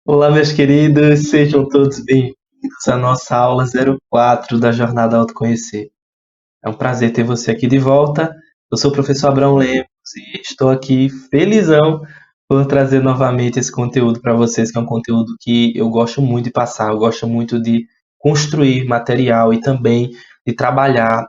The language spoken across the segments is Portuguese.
Olá, meus queridos, sejam todos bem-vindos à nossa aula 04 da Jornada Autoconhecer. É um prazer ter você aqui de volta. Eu sou o professor Abraão Lemos e estou aqui felizão por trazer novamente esse conteúdo para vocês, que é um conteúdo que eu gosto muito de passar, eu gosto muito de construir material e também de trabalhar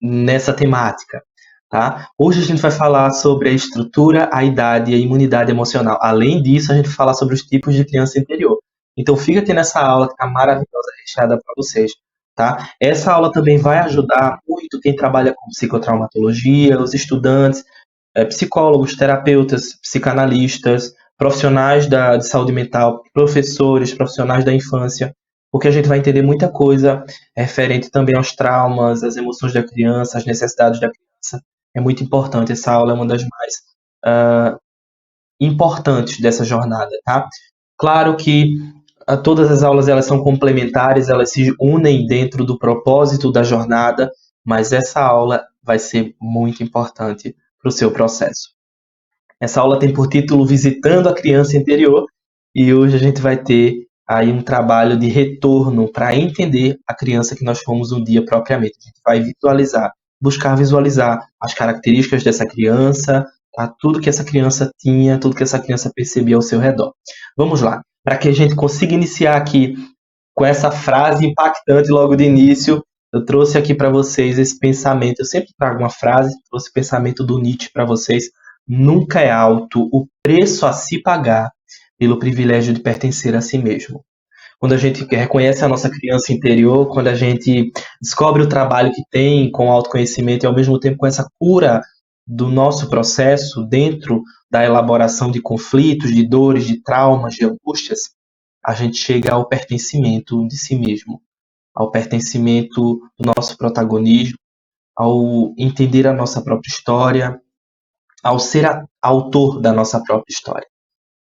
nessa temática. Tá? Hoje a gente vai falar sobre a estrutura, a idade e a imunidade emocional. Além disso, a gente vai falar sobre os tipos de criança interior. Então fica aqui nessa aula que está maravilhosa, recheada para vocês. Tá? Essa aula também vai ajudar muito quem trabalha com psicotraumatologia, os estudantes, psicólogos, terapeutas, psicanalistas, profissionais de saúde mental, professores, profissionais da infância, porque a gente vai entender muita coisa referente também aos traumas, às emoções da criança, às necessidades da criança. É muito importante, essa aula é uma das mais importantes dessa jornada, tá? Claro que todas as aulas elas são complementares, elas se unem dentro do propósito da jornada, mas essa aula vai ser muito importante para o seu processo. Essa aula tem por título Visitando a Criança Interior e hoje a gente vai ter aí um trabalho de retorno para entender a criança que nós fomos um dia propriamente. A gente vai visualizar, buscar visualizar as características dessa criança, tá? Tudo que essa criança tinha, tudo que essa criança percebia ao seu redor. Vamos lá, para que a gente consiga iniciar aqui com essa frase impactante logo de início, eu trouxe aqui para vocês esse pensamento. Eu sempre trago uma frase, trouxe o pensamento do Nietzsche para vocês. Nunca é alto o preço a se pagar pelo privilégio de pertencer a si mesmo. Quando a gente reconhece a nossa criança interior, quando a gente descobre o trabalho que tem com o autoconhecimento e ao mesmo tempo com essa cura do nosso processo dentro da elaboração de conflitos, de dores, de traumas, de angústias, a gente chega ao pertencimento de si mesmo, ao pertencimento do nosso protagonismo, ao entender a nossa própria história, ao ser autor da nossa própria história.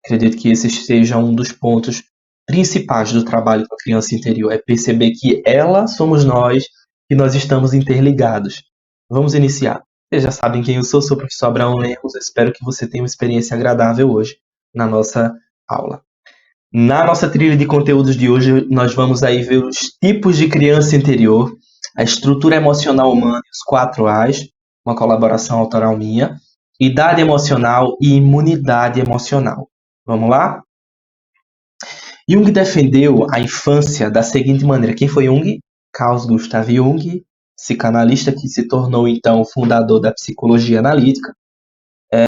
Acredito que esse seja um dos pontos principais do trabalho com a criança interior, é perceber que ela somos nós e nós estamos interligados. Vamos iniciar. Vocês já sabem quem eu sou o professor Abraão Lemos, espero que você tenha uma experiência agradável hoje na nossa aula. Na nossa trilha de conteúdos de hoje, nós vamos aí ver os tipos de criança interior, a estrutura emocional humana e os 4 As, uma colaboração autoral minha, idade emocional e imunidade emocional. Vamos lá? Jung defendeu a infância da seguinte maneira. Quem foi Jung? Carl Gustav Jung, psicanalista que se tornou então o fundador da psicologia analítica.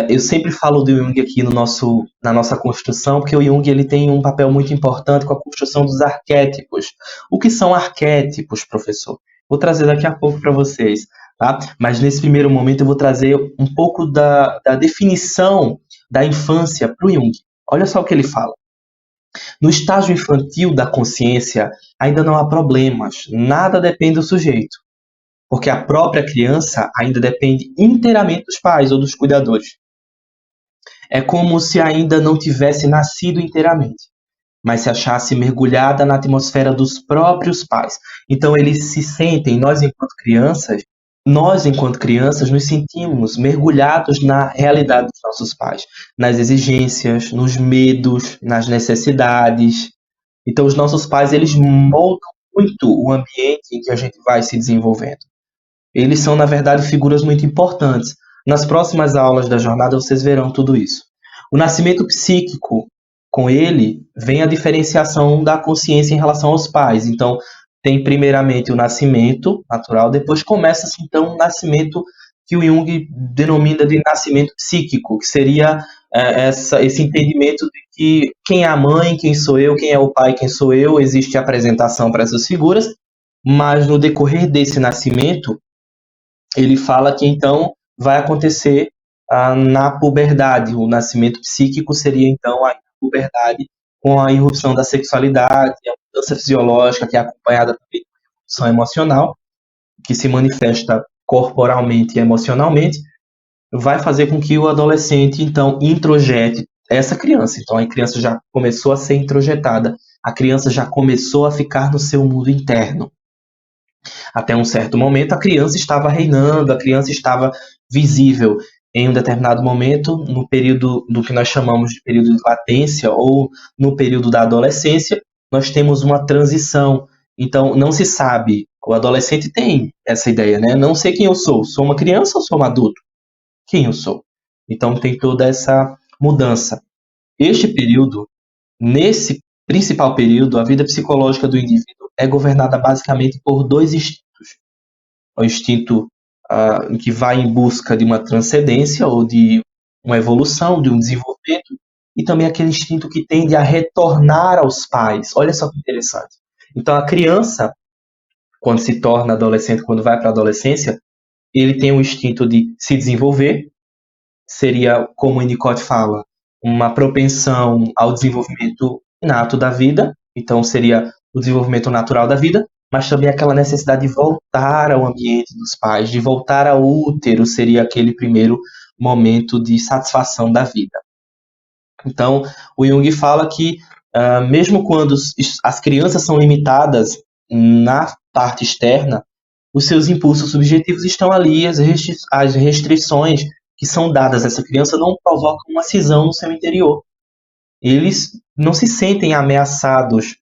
Eu sempre falo do Jung aqui na nossa construção, porque o Jung ele tem um papel muito importante com a construção dos arquétipos. O que são arquétipos, professor? Vou trazer daqui a pouco para vocês, tá? Mas nesse primeiro momento eu vou trazer um pouco da definição da infância para o Jung. Olha só o que ele fala. No estágio infantil da consciência, ainda não há problemas, nada depende do sujeito, porque a própria criança ainda depende inteiramente dos pais ou dos cuidadores. É como se ainda não tivesse nascido inteiramente, mas se achasse mergulhada na atmosfera dos próprios pais. Então eles se sentem, nós enquanto crianças nos sentimos mergulhados na realidade dos nossos pais, nas exigências, nos medos, nas necessidades. Então os nossos pais eles moldam muito o ambiente em que a gente vai se desenvolvendo. Eles são, na verdade, figuras muito importantes. Nas próximas aulas da jornada vocês verão tudo isso. O nascimento psíquico, com ele, vem a diferenciação da consciência em relação aos pais. Então, tem primeiramente o nascimento natural, depois começa-se, então, o nascimento que o Jung denomina de nascimento psíquico, que seria esse entendimento de que quem é a mãe, quem sou eu, quem é o pai, quem sou eu, existe a apresentação para essas figuras, mas no decorrer desse nascimento, ele fala que então vai acontecer na puberdade. O nascimento psíquico seria então a puberdade com a irrupção da sexualidade, a mudança fisiológica que é acompanhada também de uma irrupção emocional, que se manifesta corporalmente e emocionalmente, vai fazer com que o adolescente então introjete essa criança. Então a criança já começou a ser introjetada, a criança já começou a ficar no seu mundo interno. Até um certo momento, a criança estava reinando, a criança estava visível. em um determinado momento, no período do que nós chamamos de período de latência ou no período da adolescência, nós temos uma transição. Então, não se sabe. O adolescente tem essa ideia, né? Não sei quem eu sou. Sou uma criança ou sou um adulto? Quem eu sou? Então, tem toda essa mudança. Este período, nesse principal período, a vida psicológica do indivíduo é governada basicamente por dois instintos. O instinto que vai em busca de uma transcendência ou de uma evolução, de um desenvolvimento, e também aquele instinto que tende a retornar aos pais. Olha só que interessante. Então, a criança, quando se torna adolescente, quando vai para a adolescência, ele tem o instinto de se desenvolver, seria, como o Winnicott fala, uma propensão ao desenvolvimento inato da vida, então seria o desenvolvimento natural da vida, mas também aquela necessidade de voltar ao ambiente dos pais, de voltar ao útero, seria aquele primeiro momento de satisfação da vida. Então, o Jung fala que, mesmo quando as crianças são limitadas na parte externa, os seus impulsos subjetivos estão ali, as restrições que são dadas a essa criança não provocam uma cisão no seu interior. Eles não se sentem ameaçados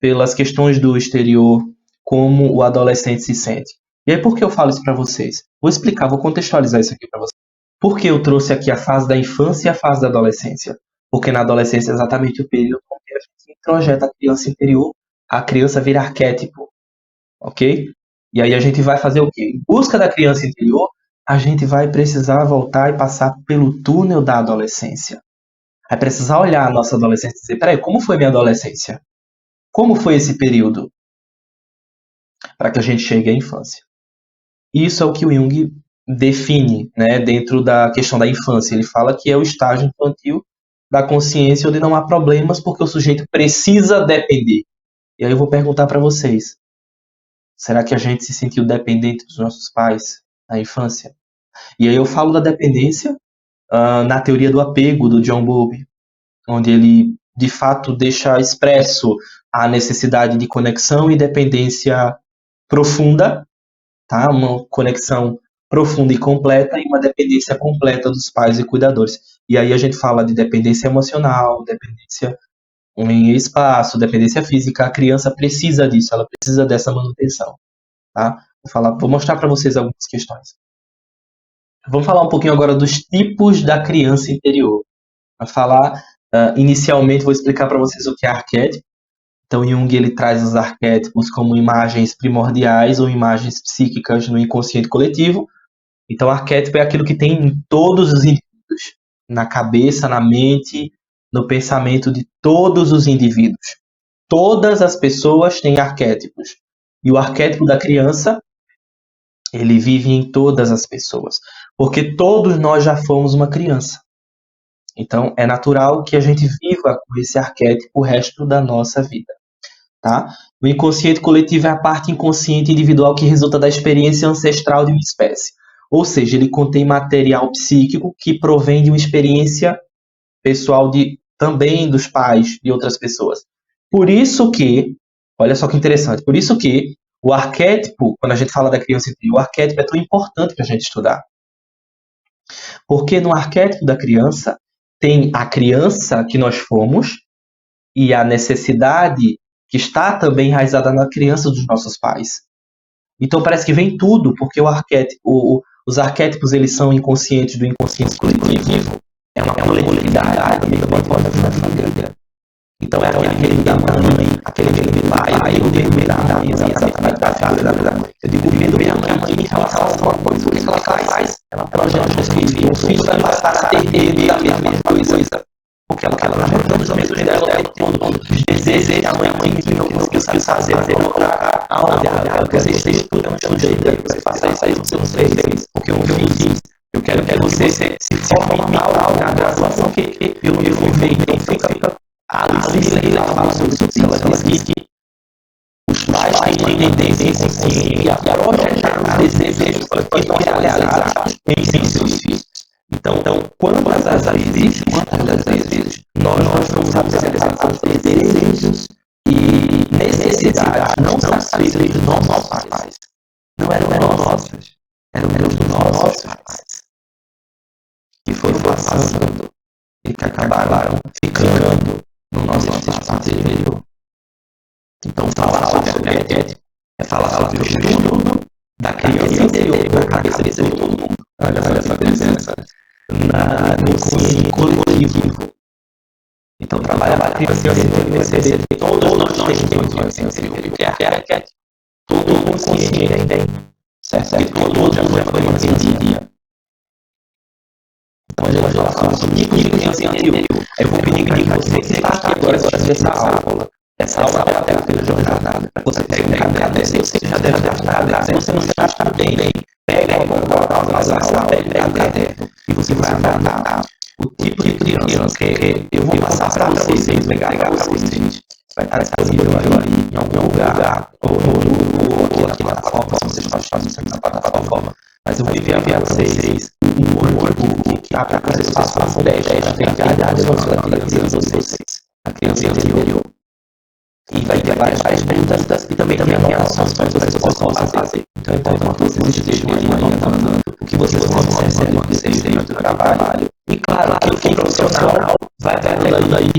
pelas questões do exterior como o adolescente se sente. E aí, por que eu falo isso para vocês? Vou explicar, vou contextualizar isso aqui para vocês. Por que eu trouxe aqui a fase da infância e a fase da adolescência? Porque na adolescência é exatamente o período em que a gente introjeta a criança interior, a criança vira arquétipo, ok? E aí a gente vai fazer o quê? Em busca da criança interior, a gente vai precisar voltar e passar pelo túnel da adolescência. Vai precisar olhar a nossa adolescência e dizer, peraí, como foi minha adolescência? Como foi esse período? Para que a gente chegue à infância. Isso é o que o Jung define, né, dentro da questão da infância. Ele fala que é o estágio infantil da consciência onde não há problemas porque o sujeito precisa depender. E aí eu vou perguntar para vocês, será que a gente se sentiu dependente dos nossos pais na infância? E aí eu falo da dependência na teoria do apego do John Bowlby, onde ele de fato deixa expresso a necessidade de conexão e dependência profunda, tá? Uma conexão profunda e completa e uma dependência completa dos pais e cuidadores. E aí a gente fala de dependência emocional, dependência em espaço, dependência física. A criança precisa disso, ela precisa dessa manutenção, tá? Vou mostrar para vocês algumas questões. Vamos falar um pouquinho agora dos tipos da criança interior. Para falar, inicialmente, vou explicar para vocês o que é arquétipo. Então, Jung ele traz os arquétipos como imagens primordiais ou imagens psíquicas no inconsciente coletivo. Então, arquétipo é aquilo que tem em todos os indivíduos, na cabeça, na mente, no pensamento de todos os indivíduos. Todas as pessoas têm arquétipos. E o arquétipo da criança, ele vive em todas as pessoas, porque todos nós já fomos uma criança. Então, é natural que a gente viva com esse arquétipo o resto da nossa vida. Tá? O inconsciente coletivo é a parte inconsciente individual que resulta da experiência ancestral de uma espécie. Ou seja, ele contém material psíquico que provém de uma experiência pessoal também dos pais de outras pessoas. Por isso que, olha só que interessante, por isso que o arquétipo, quando a gente fala da criança interior, o arquétipo é tão importante para a gente estudar. Porque no arquétipo da criança tem a criança que nós fomos e a necessidade que está também enraizada na criança dos nossos pais. Então parece que vem tudo, porque os arquétipos eles são inconscientes do inconsciente coletivo. É uma coletividade muito importante na família. Então é aquele da mãe, aquele do pai, o medo da mãe, exatamente da filha da mãe. Eu digo medo da mãe em relação a alguma coisa, o que ela faz? Ela projeta os filhos, o filho vai passar a ter medo da mesma coisa. Porque ela projeta os medos dela, os desejos da mãe que não conseguiu fazer, colocar aonde ela quer ser estudando, você faça isso aí, você não fez, porque eu fiz. Eu quero que você se forme na graduação que eu levei, então fica a Lucila fala sobre isso, ela diz que os pais têm tendência inconsciente a projetar os desejos que não realizados em seus filhos. Então, quantas das vezes nós não sabemos realizar os desejos e necessidades não satisfeitas dos nossos pais? Não eram nossos, eram dos nossos pais. passando e que acabaram ficando no nosso espaço interior. Então, falar sobre arquétipo é falar sobre o estudo da criança interior na cabeça de todo mundo. Olha essa presença no inconsciente coletivo. Então, trabalhar a criança interior vai ser todos nós temos uma criança interior, que é arquétipo. Todo o inconsciente tem, certo? E todo já foi entendido. Então, eu vou falar sobre tipo de criança interior. Eu vou pedir que você que está aqui agora assistir essa aula. Essa aula é a terapia da jornada. Você pega um caderno, você já deve estar nada. Se você não já está bem, pega essa aula, pega um caderno e você vai anotar o tipo de criança que eu vou passar para vocês, pegar para vocês. Vai estar disponível aí em algum lugar, ou no aqui na plataforma, se vocês estão fazendo na plataforma. Mas eu vou enviar para vocês um workbook que para que vocês façam 10 atividades da criança de vocês, a criança interior. E vai ter várias perguntas e também anotações para que vocês possam fazer. Então é importante que vocês estejam aí anotando o que vocês vão observar quando vocês estejam no trabalho. E claro que quem profissional vai vendo aí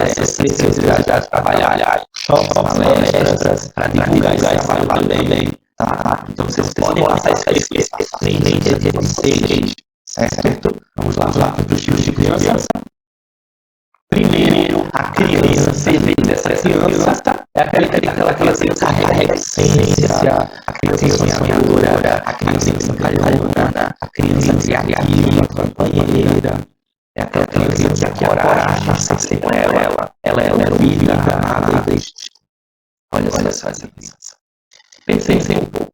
essas possibilidades de trabalhar, shows, palestras, para divulgar esse trabalho também. Tá? Então vocês podem passar isso nem de vocês, certo? Vamos lá para os tipos de criança. Primeiro, a criança, serviço dessa criança é aquela criança que carrega a essência, a criança sonhadora, a criança brincalhona, a criança criativa, companheira. É aquela criança que a coragem está sempre com ela. Ela é vida, amada e triste. Olha só essa criança. Pensem um pouco.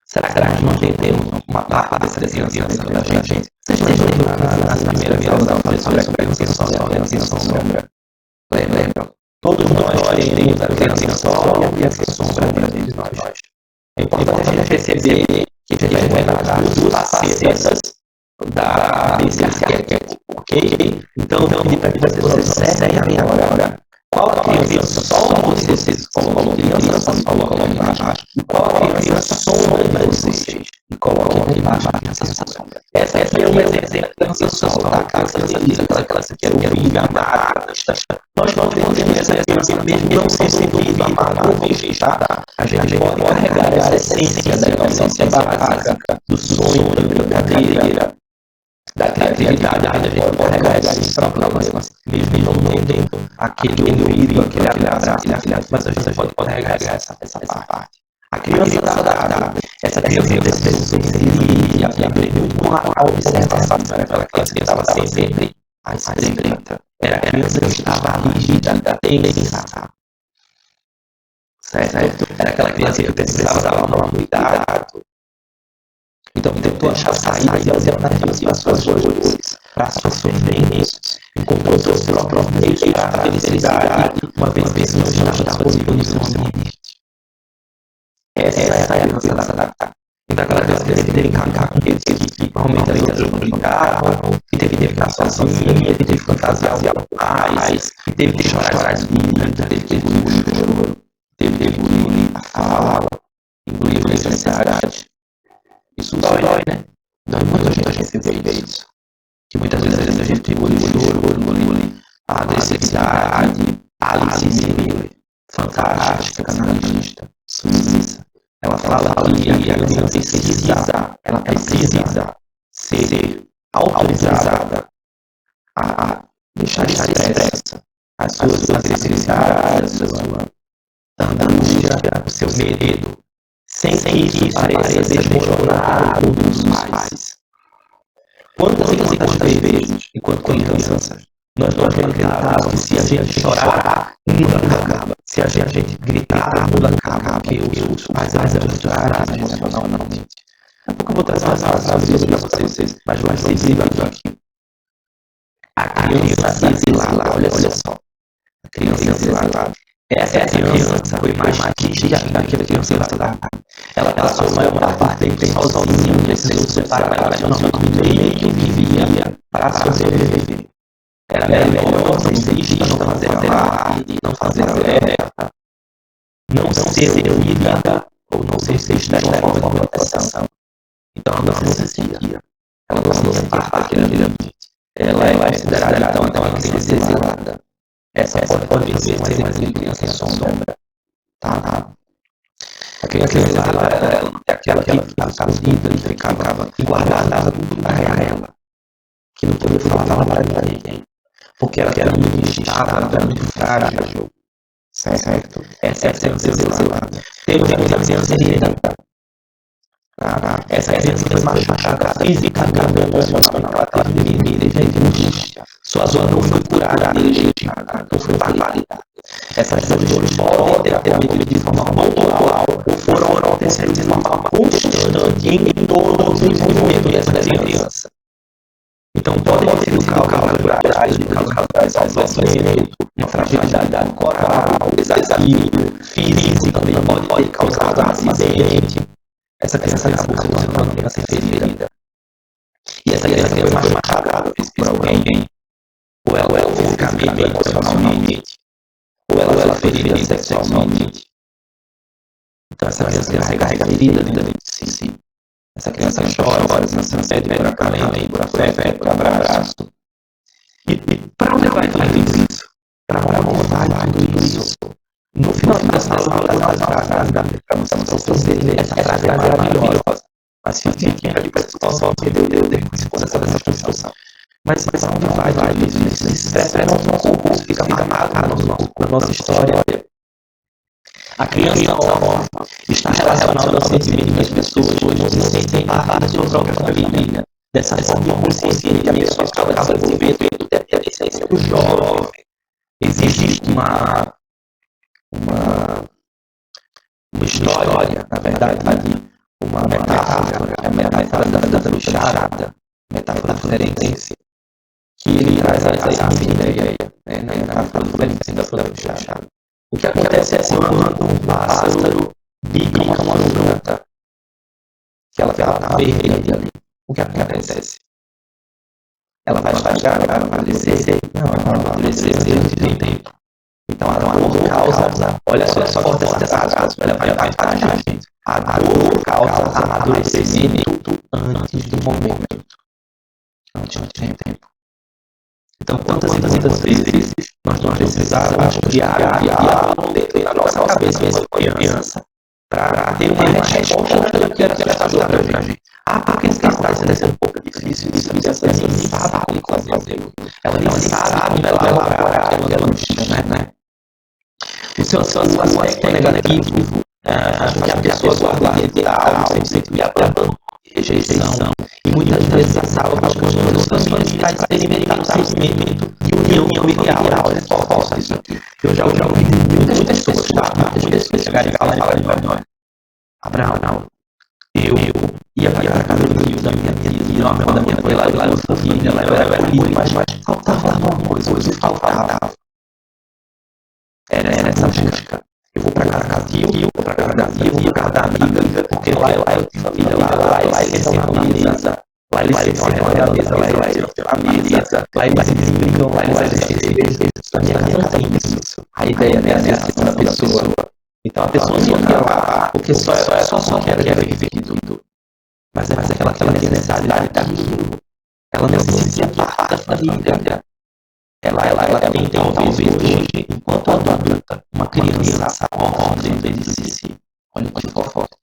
Será que nós não entendemos uma parte dessa criança da gente? Vocês lembram nas primeiras aulas da professora sobre a criança sombra? Lembram? Todos nós temos a criança sombra e a criança sombra dentro de nós. É importante a gente perceber que a gente vai encontrar duas facetas desse arquétipo, ok? Então eu vou pedir para que vocês observem agora qual a criança sombra de vocês coloquem embaixo e qual a criança sombra de vocês e coloquem embaixo a criança sombra. Essa é uma exemplo da criança sombra, aquela criança que é ouvida, amada. Nós não podemos essa criança mesmo não sendo ouvida, amada, tá? A gente pode carregar essa essência da inocência básica, do sonho, da brincadeira, da criatividade, a gente pode carregar isso para nós, mesmo não tendo aquele ouvido, aquele abraço, mas a gente pode carregar essa parte. A criança essa criança e aprendeu a observação, era aquela criança que estava sempre à espreita, era a criança que estava rígida, tensa, certo? Era aquela criança que precisava tomar cuidado. Então, tentou achar saídas e alternativas para suas dores, para suas sofrências, encontrou seus próprios meios para a felicidade, uma vez que não estava disponível no seu ambiente. Essa é a criança da então, aquela criança que teve que brincar com eles, que normalmente as outras não brincavam, que teve que ficar sozinha, que teve que fantasiar mais, que teve que chorar as vidas, teve que engolir o choro, teve que engolir a fala, engolir a necessidade. Isso dói, né? Dói muito a gente receber isso. Que muitas vezes a gente engole o choro, engole a agressividade, a Alice fantástica, canalista, submissa. Ela fala que a criança precisa ser autorizada a deixar expressa as suas agressividades, a sua angústia, o seu medo, sem que isso pareça desmoronar o mundo dos pais. Quantas vezes, enquanto crianças, nós acreditávamos que se a gente chorar, o mundo acaba. Se a gente gritar, o mundo acaba. Porque os pais eram muito fracos emocionalmente. Daqui a pouco eu vou trazer umas vezes para vocês, mas mais sensíveis aqui. A criança exilada, olha só. A criança exilada. Essa criança foi mais rígida daquela criança exilada. Ela passou a maior parte do tempo sozinha, precisou se separar no meio que vivia para sobreviver. Era melhor ser vista, não fazer alarde, não fazer alerta, não ser ouvida ou não ser vista de uma forma de proteção. Então ela não se sentia. parte da pirâmide, ela é considerada então a criança exilada. Essa pode ser mais exemplo de criança sombra, tá? A criança exilada, ela não é aquela que ficava escondida, que ficava guardada tudo para ela, que não podia falar para ninguém, porque ela era muito instável, ela era muito frágil, certo? Essa é a criança exilada. Temos a criança herida. Essa criança foi machucada fisicamente, emocionalmente, ela teve angústia. Sua dor não foi curada, não foi validada. Essas dores podem ter acontecido de forma pontual ou foram acontecendo de forma constante em todo o desenvolvimento dessa criança. Então, pode ser um caso culturais, adoecimento, uma fragilidade coral, desafio físico também pode causar um acidente. Essa criança acabou se tornando uma criança ferida. E essa criança foi machucada por alguém, ou ela fisicamente, emocionalmente, ou ela foi ferida sexualmente. Então essa criança carrega ferida dentro de si. Essa criança chora, essa criança pede por acalento, por afeto, por abraço. E para onde vai tudo isso? Para onde vai tudo isso? No final das aulas, essa frase é maravilhosa. Mas fica ali para a situação que deu depois dessa construção. Mas para onde vai tudo isso? Isso se expressa no nosso corpo, fica marcado na nossa história. A criança órfã está relacionada ao sentimento que as pessoas não se sentem parte da sua própria família. Dessa forma, consciente, a pessoa acaba desenvolvendo a essência do jovem. Existe uma história, na verdade, uma metáfora, a metáfora da bruxada, metáfora florense, que ele traz a ideia, né, na metáfora florense da bruxada. O que acontece é quando um pássaro bica uma planta, que ela está verde ali. O que acontece? Ela vai estragar, ela vai amadurecer? Não, ela vai amadurecer antes do tempo. Então a dor causa, olha só forte essa frase, ela vai impactar a gente. A dor causa amadurecimento antes do momento, antes do tempo. Então, quantas vezes nós não precisávamos criar dentro da nossa cabeça uma criança para ter uma resposta do que ela está para a gente. Porque isso está sendo um pouco difícil, isso a criança nem sabe como fazer. Ela nem sabe como elaborar aquela angústia, né? O seu aspecto negativo, que a pessoa guarda algo, sempre abandono, rejeição, e muitas vezes acaba buscando outras famílias para experimentar o sentimento de união familiar. Olha só, falsa isso aqui. Eu já ouvi de muitas pessoas, muitas pessoas chegarem e falarem, olha, Abraão, eu ia para a casa do da minha tia, da minha foi lá da família, ela era acolhida, mas faltava alguma coisa, hoje faltava. Era essa busca. Eu vou para casa de eu vou para casa da tia, eu vou para casa da amiga, porque lá eu tenho família, lá eles sentam na mesa, lá eles sentam na mesa, lá eles tiram a mesa, lá eles se desbrigam, lá eles se beijam. Na minha casa não tem isso. A ideia é a pessoa. Então a pessoa não ia lá, porque só quer viver tudo. Mas é aquela necessidade daquilo. Ela não se sentia parte da família. Ela tem talvez hoje, enquanto adulta, uma criança órfã dentro de si. Olha que forte.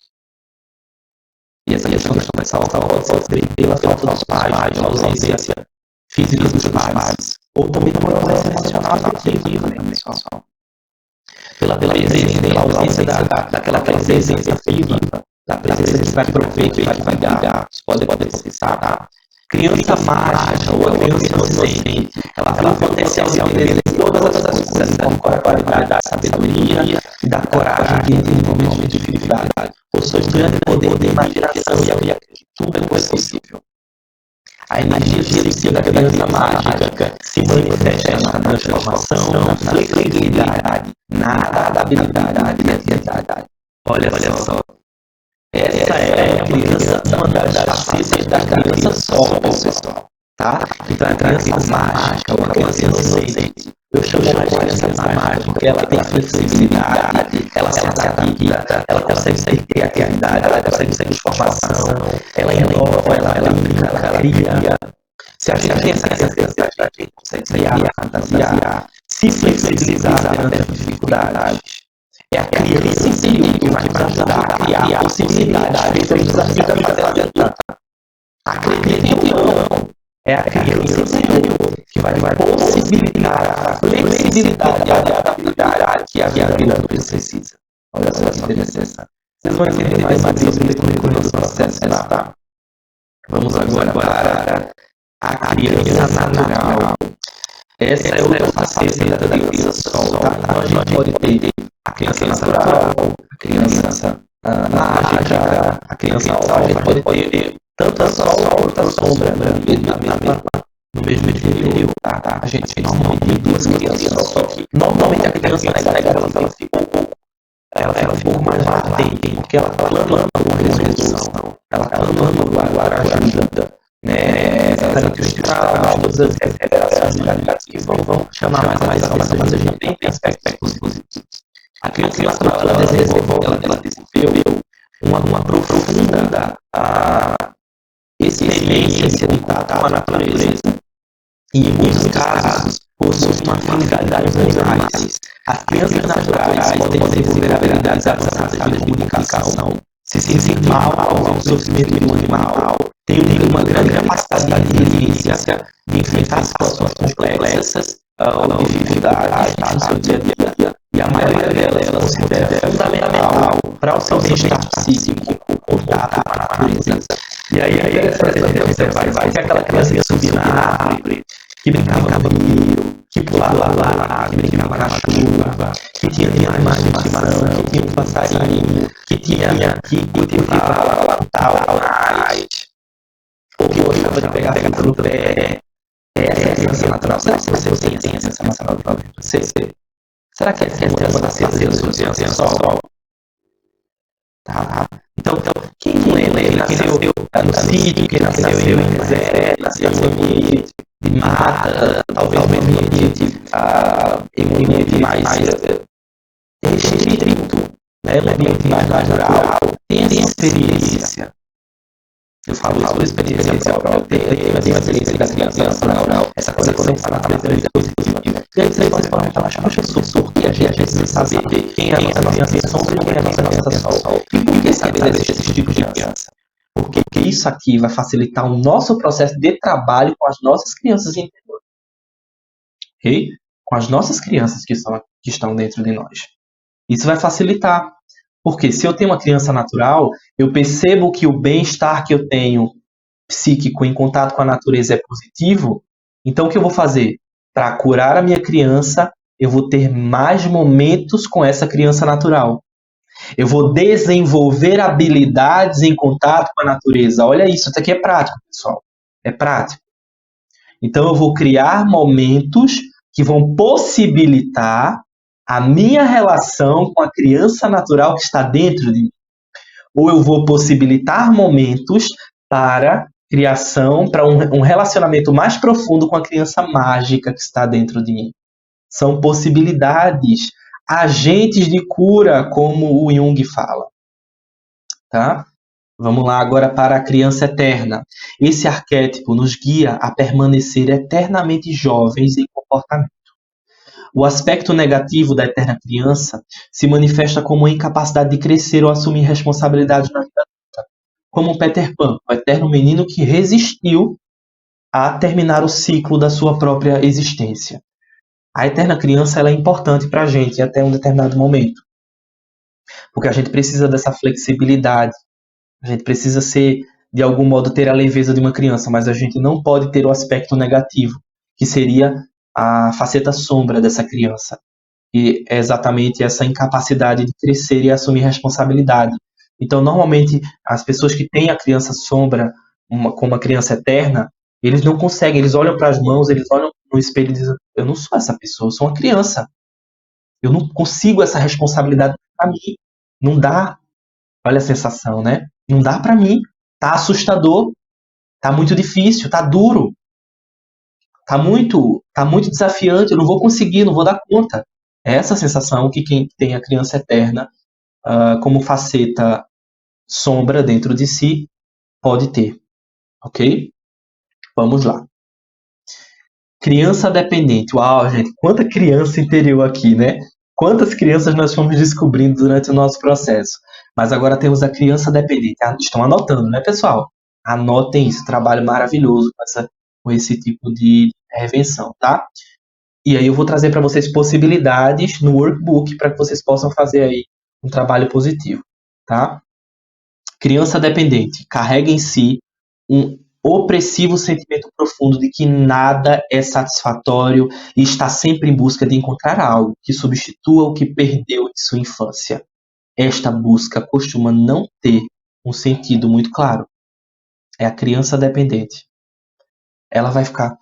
E essa questão da saúde pode ser pela falta dos pais, pela ausência física dos pais, ou também por ausência emocional afetiva, né, pessoal? Pela ausência daquela presença afetiva, da presença que vai prover, que vai dar, isso pode acontecer, tá? Criança mágica ou a criança inocente, ela tem o potencial de aprender todas as coisas com a qualidade da sabedoria e da coragem de entender momentos de dificuldade. Possui grande poder de imaginação e acredita que tudo é possível. A energia psíquica da criança mágica se manifesta na transformação, na flexibilidade, na adaptabilidade, na criatividade. Olha só. Essa é a criança, uma das facetas da criança só, pessoal, tá? Então a criança mágica, uma criança inocente, Eu chamo mais de criança mágica, porque ela tem flexibilidade, ela se adapta, ela consegue ter criatividade, ela consegue ter transformação, ela inova, ela brinca, ela cria. Se a gente tem essa criança, a gente consegue criar, fantasiar, se flexibilizar perante as dificuldades. É a criança interior que vai nos ajudar a criar possibilidades para os desafios da fase adulta. Acreditem ou não, é a criança interior que vai possibilitar a flexibilidade e a adaptabilidade que a vida adulta precisa. Olha só que interessante. Vocês vão entender mais sobre isso decorrer dos processos, tá? Vamos agora para a criança natural. Essa é outra faceta da criança solo, tá? Então a gente pode ter a criança natural, a criança mágica, a criança solo. A gente pode ter tanto a sol quanto a sombra no mesmo período, tá? A gente normalmente tem duas crianças, só que normalmente a criança ela fica um pouco mais latente, porque ela clama por resolução, ela clama por ajuda, né? Exatamente os traumas, todas as revelações que vão chamar mais a atenção, mas a gente tem aspectos positivos. A criança natural, ela desenvolveu uma profunda experiência de contato com a natureza. E em muitos casos, possui uma afinidade com os animais. As crianças naturais podem desenvolver habilidades avançadas de comunicação, se sentir mal ao ver o sofrimento de um animal, tem uma grande capacidade de resiliência, de enfrentar situações complexas ou dificuldades no seu dia a dia. E a maioria delas se considera fundamental para o seu bem-estar psíquico, contato com a natureza. E aí você vai ter aquela criança que subia na árvore, que brincava no rio, que pulava lá, que brincava na chuva, que tinha animais de estimação, que tinha um passarinho, que cultivava mais, ou que gostava de pegar fruta no pé. Essa é a criança natural. Será que você tem essa criança natural? Será que essa é uma das crianças só? Tá. Então, quem não lembra, quem nasceu no sítio, quem nasceu em deserto, nasceu em ambiente de mata, talvez em ambiente mais restrito, né? Um ambiente mais natural, tem essa experiência. Eu falo isso por experiência própria, eu tenho essa experiência da criança natural, essa conexão com a natureza positiva. E aí vocês podem falar, poxa, eu sou surdo, e a gente precisa saber quem é a nossa criança sombra e quem é a nossa criança sol. E por que saber desses tipos de criança? Porque isso aqui vai facilitar o nosso processo de trabalho com as nossas crianças interiores. Ok? Com as nossas crianças que estão dentro de nós. Isso vai facilitar. Porque se eu tenho uma criança natural, eu percebo que o bem-estar que eu tenho psíquico em contato com a natureza é positivo, então o que eu vou fazer? Para curar a minha criança, eu vou ter mais momentos com essa criança natural. Eu vou desenvolver habilidades em contato com a natureza. Olha isso aqui é prático, pessoal. É prático. Então eu vou criar momentos que vão possibilitar a minha relação com a criança natural que está dentro de mim. Ou eu vou possibilitar momentos para criação, para um relacionamento mais profundo com a criança mágica que está dentro de mim. São possibilidades, agentes de cura, como o Jung fala. Tá? Vamos lá agora para a criança eterna. Esse arquétipo nos guia a permanecer eternamente jovens em comportamento. O aspecto negativo da eterna criança se manifesta como a incapacidade de crescer ou assumir responsabilidades na vida adulta, como Peter Pan, o eterno menino que resistiu a terminar o ciclo da sua própria existência. A eterna criança ela é importante para a gente até um determinado momento, porque a gente precisa dessa flexibilidade, a gente precisa de algum modo, ter a leveza de uma criança, mas a gente não pode ter o aspecto negativo, que seria a faceta sombra dessa criança. E é exatamente essa incapacidade de crescer e assumir responsabilidade. Então, normalmente, as pessoas que têm a criança sombra como uma criança eterna, eles não conseguem, eles olham para as mãos, eles olham no espelho e dizem, eu não sou essa pessoa, eu sou uma criança. Eu não consigo essa responsabilidade para mim. Não dá. Olha a sensação, né? Não dá para mim. Tá assustador, tá muito difícil, tá duro. tá muito desafiante, eu não vou conseguir, não vou dar conta. É essa sensação que quem tem a criança eterna como faceta sombra dentro de si pode ter, ok? Vamos lá. Criança dependente. Uau, gente, quanta criança interior aqui, né? Quantas crianças nós fomos descobrindo durante o nosso processo. Mas agora temos a criança dependente. Estão anotando, né, pessoal? Anotem isso, trabalho maravilhoso com esse tipo de intervenção, tá? E aí eu vou trazer para vocês possibilidades no workbook para que vocês possam fazer aí um trabalho positivo, tá? Criança dependente carrega em si um opressivo sentimento profundo de que nada é satisfatório e está sempre em busca de encontrar algo que substitua o que perdeu de sua infância. Esta busca costuma não ter um sentido muito claro. É a criança dependente. Ela vai ficar...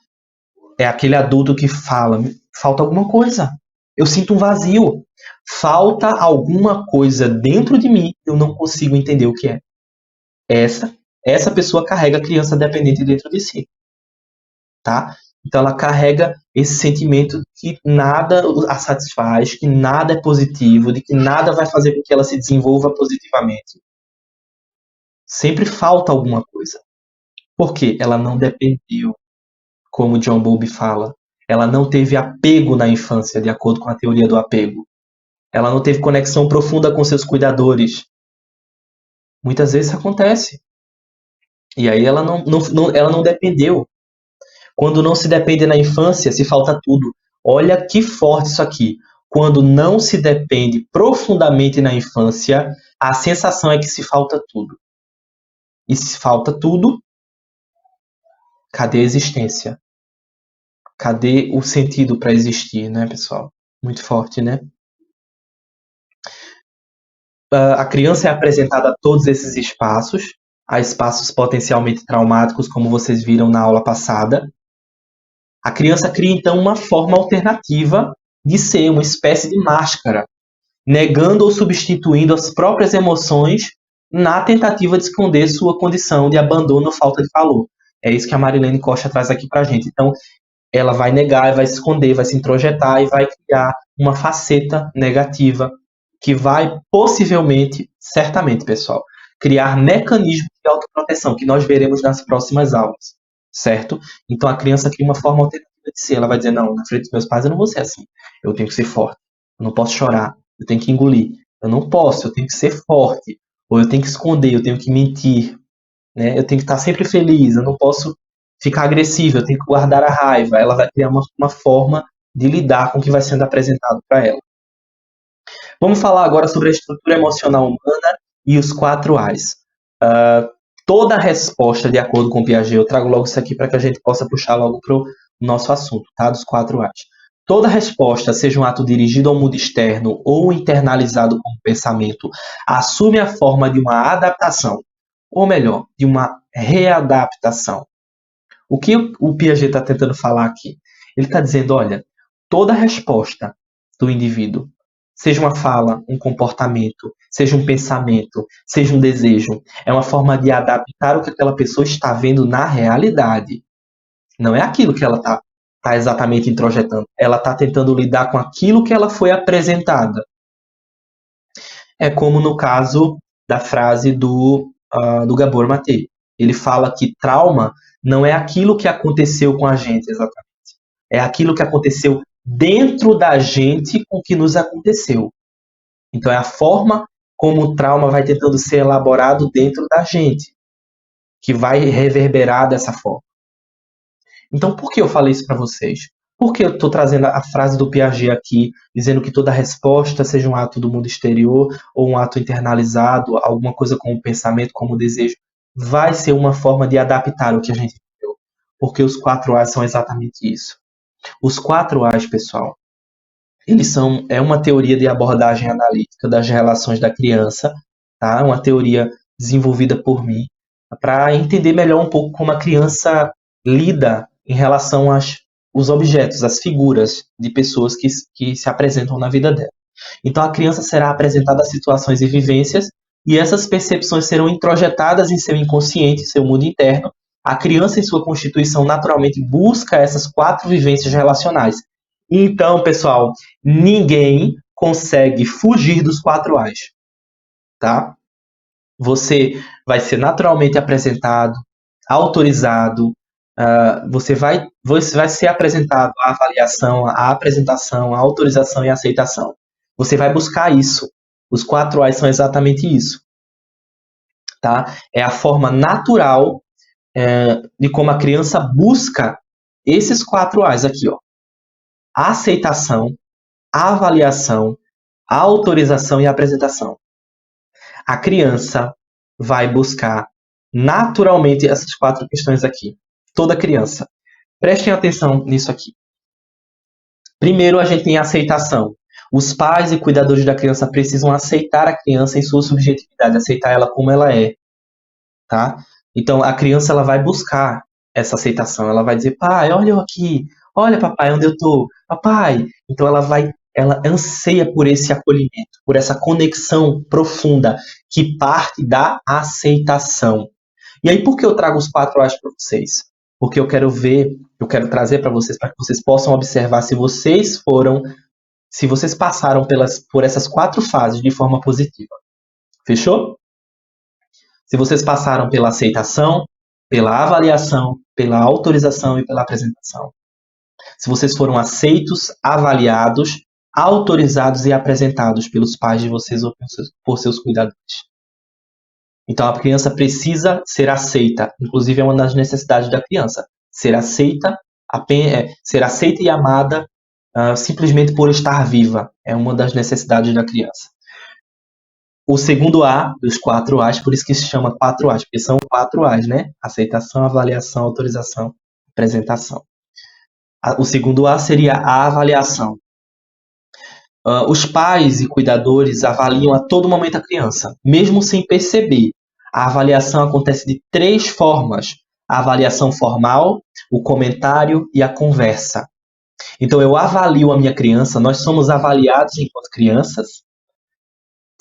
É aquele adulto que fala, falta alguma coisa. Eu sinto um vazio. Falta alguma coisa dentro de mim, eu não consigo entender o que é. Essa pessoa carrega a criança dependente dentro de si, tá? Então ela carrega esse sentimento de que nada a satisfaz, que nada é positivo, de que nada vai fazer com que ela se desenvolva positivamente. Sempre falta alguma coisa. Por quê? Ela não dependeu, como John Bowlby fala. Ela não teve apego na infância, de acordo com a teoria do apego. Ela não teve conexão profunda com seus cuidadores. Muitas vezes isso acontece. E aí ela não dependeu. Quando não se depende na infância, se falta tudo. Olha que forte isso aqui. Quando não se depende profundamente na infância, a sensação é que se falta tudo. E se falta tudo, cadê a existência? Cadê o sentido para existir, né, pessoal? Muito forte, né? A criança é apresentada a todos esses espaços, a espaços potencialmente traumáticos, como vocês viram na aula passada. A criança cria, então, uma forma alternativa de ser, uma espécie de máscara, negando ou substituindo as próprias emoções na tentativa de esconder sua condição de abandono ou falta de valor. É isso que a Marilene Costa traz aqui para a gente. Então, ela vai negar, vai se esconder, vai se introjetar e vai criar uma faceta negativa que vai possivelmente, certamente, pessoal, criar mecanismos de autoproteção que nós veremos nas próximas aulas, certo? Então a criança cria uma forma alternativa de ser. Ela vai dizer, não, na frente dos meus pais eu não vou ser assim. Eu tenho que ser forte. Eu não posso chorar. Eu tenho que engolir. Eu não posso. Eu tenho que ser forte. Ou eu tenho que esconder. Eu tenho que mentir. Né? Eu tenho que estar sempre feliz. Eu não posso ficar agressiva. Eu tenho que guardar a raiva. Ela vai criar uma forma de lidar com o que vai sendo apresentado para ela. Vamos falar agora sobre a estrutura emocional humana e os 4 As. Toda resposta, de acordo com Piaget, eu trago logo isso aqui para que a gente possa puxar logo para o nosso assunto, tá? Dos 4 As. Toda resposta, seja um ato dirigido ao mundo externo ou internalizado como pensamento, assume a forma de uma adaptação, ou melhor, de uma readaptação. O que o Piaget está tentando falar aqui? Ele está dizendo, olha, toda resposta do indivíduo, seja uma fala, um comportamento, seja um pensamento, seja um desejo, é uma forma de adaptar o que aquela pessoa está vendo na realidade. Não é aquilo que ela está exatamente introjetando. Ela está tentando lidar com aquilo que ela foi apresentada. É como no caso da frase do Gabor Maté. Ele fala que trauma não é aquilo que aconteceu com a gente exatamente. É aquilo que aconteceu dentro da gente com o que nos aconteceu. Então é a forma como o trauma vai tentando ser elaborado dentro da gente, que vai reverberar dessa forma. Então por que eu falei isso para vocês? Por que eu estou trazendo a frase do Piaget aqui, dizendo que toda resposta, seja um ato do mundo exterior ou um ato internalizado, alguma coisa como pensamento, como desejo, vai ser uma forma de adaptar o que a gente viveu? Porque os 4 As são exatamente isso. Os 4 As, pessoal, é uma teoria de abordagem analítica das relações da criança, tá? Uma teoria desenvolvida por mim, para entender melhor um pouco como a criança lida em relação aos objetos, às figuras de pessoas que se apresentam na vida dela. Então a criança será apresentada a situações e vivências, e essas percepções serão introjetadas em seu inconsciente, seu mundo interno, A criança, em sua constituição, naturalmente busca essas 4 vivências relacionais. Então, pessoal, ninguém consegue fugir dos 4 As, tá? Você vai ser naturalmente apresentado, autorizado, você vai ser apresentado a avaliação, a apresentação, a autorização e a aceitação. Você vai buscar isso. Os 4 As são exatamente isso. Tá? É a forma natural de como a criança busca esses 4 As aqui, ó. A aceitação, a avaliação, a autorização e a apresentação. A criança vai buscar naturalmente essas 4 questões aqui. Toda criança. Prestem atenção nisso aqui. Primeiro, a gente tem a aceitação. Os pais e cuidadores da criança precisam aceitar a criança em sua subjetividade, aceitar ela como ela é, tá? Então, a criança ela vai buscar essa aceitação. Ela vai dizer, pai, olha eu aqui. Olha, papai, onde eu tô. Papai. Então, ela anseia por esse acolhimento, por essa conexão profunda que parte da aceitação. E aí, por que eu trago os 4 As para vocês? Porque eu quero trazer para vocês, para que vocês possam observar se vocês passaram por essas 4 fases de forma positiva. Fechou? Se vocês passaram pela aceitação, pela avaliação, pela autorização e pela apresentação. Se vocês foram aceitos, avaliados, autorizados e apresentados pelos pais de vocês ou por seus cuidadores. Então, a criança precisa ser aceita. Inclusive, é uma das necessidades da criança. Ser aceita e amada simplesmente por estar viva. É uma das necessidades da criança. O segundo A dos 4 As, por isso que se chama 4 As, porque são 4 As, né? Aceitação, avaliação, autorização, apresentação. O segundo A seria a avaliação. Os pais e cuidadores avaliam a todo momento a criança, mesmo sem perceber. A avaliação acontece de 3 formas. A avaliação formal, o comentário e a conversa. Então, eu avalio a minha criança, nós somos avaliados enquanto crianças,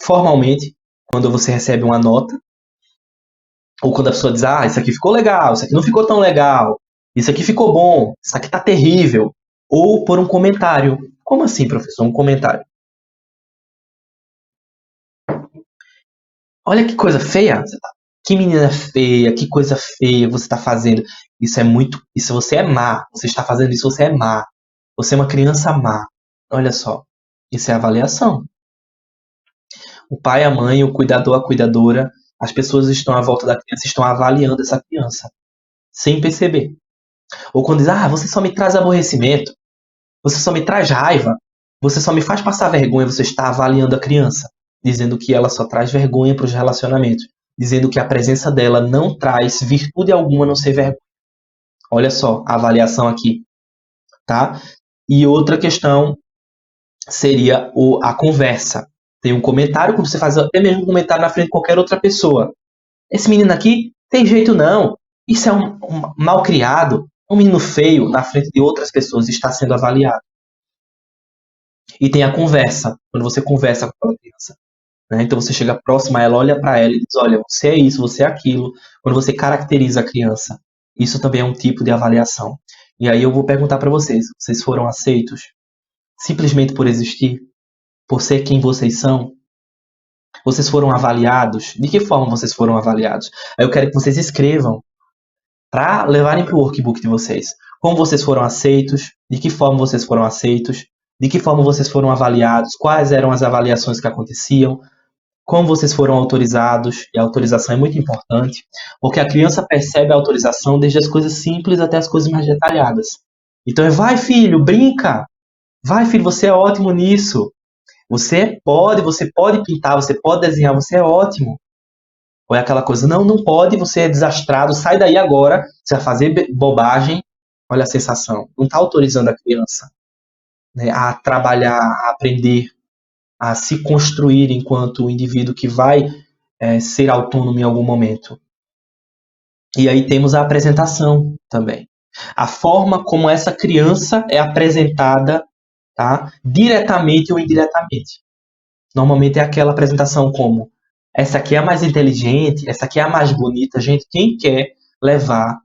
formalmente, quando você recebe uma nota, ou quando a pessoa diz, isso aqui ficou legal, isso aqui não ficou tão legal, isso aqui ficou bom, isso aqui tá terrível, ou por um comentário. Como assim, professor? Um comentário. Olha que coisa feia. Que menina feia, que coisa feia você está fazendo. Isso você é má. Você está fazendo isso, você é má. Você é uma criança má. Olha só. Isso é avaliação. O pai, a mãe, o cuidador, a cuidadora, as pessoas que estão à volta da criança estão avaliando essa criança. Sem perceber. Ou quando diz, você só me traz aborrecimento. Você só me traz raiva. Você só me faz passar vergonha. Você está avaliando a criança. Dizendo que ela só traz vergonha para os relacionamentos. Dizendo que a presença dela não traz virtude alguma a não ser vergonha. Olha só a avaliação aqui. Tá? E outra questão seria a conversa. Tem um comentário, quando você faz até mesmo um comentário na frente de qualquer outra pessoa. Esse menino aqui tem jeito não. Isso é um mal criado. Um menino feio na frente de outras pessoas está sendo avaliado. E tem a conversa, quando você conversa com aquela criança. Né? Então você chega próximo a ela, olha para ela e diz, olha, você é isso, você é aquilo. Quando você caracteriza a criança, isso também é um tipo de avaliação. E aí eu vou perguntar para vocês foram aceitos simplesmente por existir? Por ser quem vocês são? Vocês foram avaliados? De que forma vocês foram avaliados? Aí eu quero que vocês escrevam para levarem para o workbook de vocês. Como vocês foram aceitos? De que forma vocês foram aceitos? De que forma vocês foram avaliados? Quais eram as avaliações que aconteciam? Como vocês foram autorizados? E a autorização é muito importante, porque a criança percebe a autorização desde as coisas simples até as coisas mais detalhadas. Então vai filho, brinca! Vai filho, você é ótimo nisso! Você pode pintar, você pode desenhar, você é ótimo. Ou é aquela coisa, não pode, você é desastrado, sai daí agora, você vai fazer bobagem. Olha a sensação, não está autorizando a criança, né, a trabalhar, a aprender, a se construir enquanto indivíduo que vai ser autônomo em algum momento. E aí temos a apresentação também. A forma como essa criança é apresentada, tá, diretamente ou indiretamente. Normalmente é aquela apresentação como essa aqui é a mais inteligente, essa aqui é a mais bonita. Gente, quem quer levar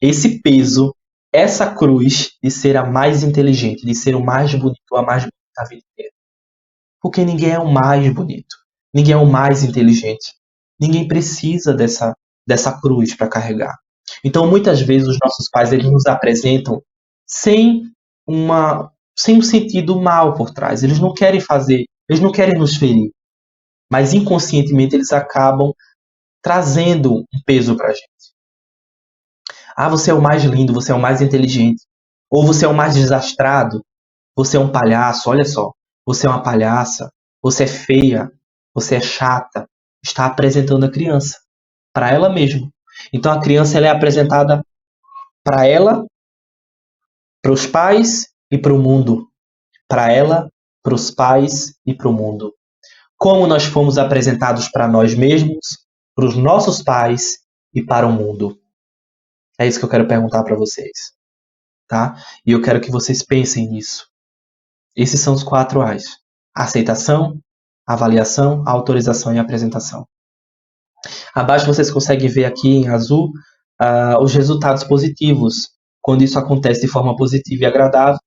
esse peso, essa cruz de ser a mais inteligente, de ser o mais bonito, a mais bonita da vida inteira. Porque ninguém é o mais bonito, ninguém é o mais inteligente, ninguém precisa dessa cruz para carregar. Então, muitas vezes, os nossos pais eles nos apresentam sem sem um sentido mal por trás. Eles não querem fazer, eles não querem nos ferir, mas inconscientemente eles acabam trazendo um peso para a gente. Ah, você é o mais lindo, você é o mais inteligente, ou você é o mais desastrado, você é um palhaço, olha só, você é uma palhaça, você é feia, você é chata. Está apresentando a criança para ela mesma. Então a criança ela é apresentada para ela, para os pais e para o mundo. Para ela, para os pais e para o mundo. Como nós fomos apresentados para nós mesmos, para os nossos pais e para o mundo. É isso que eu quero perguntar para vocês, tá? E eu quero que vocês pensem nisso. Esses são os 4 A's: aceitação, avaliação, autorização e apresentação. Abaixo vocês conseguem ver aqui em azul os resultados positivos. Quando isso acontece de forma positiva e agradável,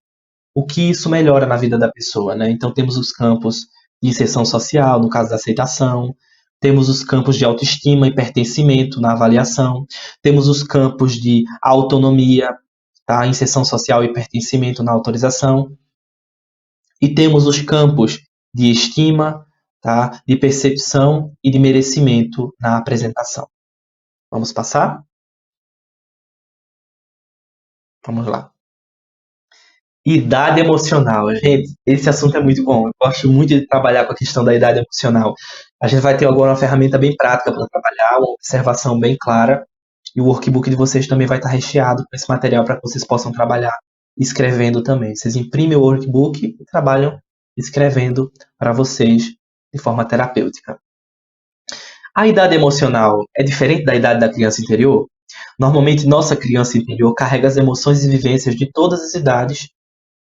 o que isso melhora na vida da pessoa, né? Então temos os campos de inserção social, no caso da aceitação, temos os campos de autoestima e pertencimento na avaliação, temos os campos de autonomia, tá? Inserção social e pertencimento na autorização, e temos os campos de estima, tá? De percepção e de merecimento na apresentação. Vamos passar? Vamos lá. Idade emocional. Gente, esse assunto é muito bom. Eu gosto muito de trabalhar com a questão da idade emocional. A gente vai ter agora uma ferramenta bem prática para trabalhar, uma observação bem clara. E o workbook de vocês também vai estar recheado com esse material para que vocês possam trabalhar escrevendo também. Vocês imprimem o workbook e trabalham escrevendo para vocês de forma terapêutica. A idade emocional é diferente da idade da criança interior? Normalmente, nossa criança interior carrega as emoções e vivências de todas as idades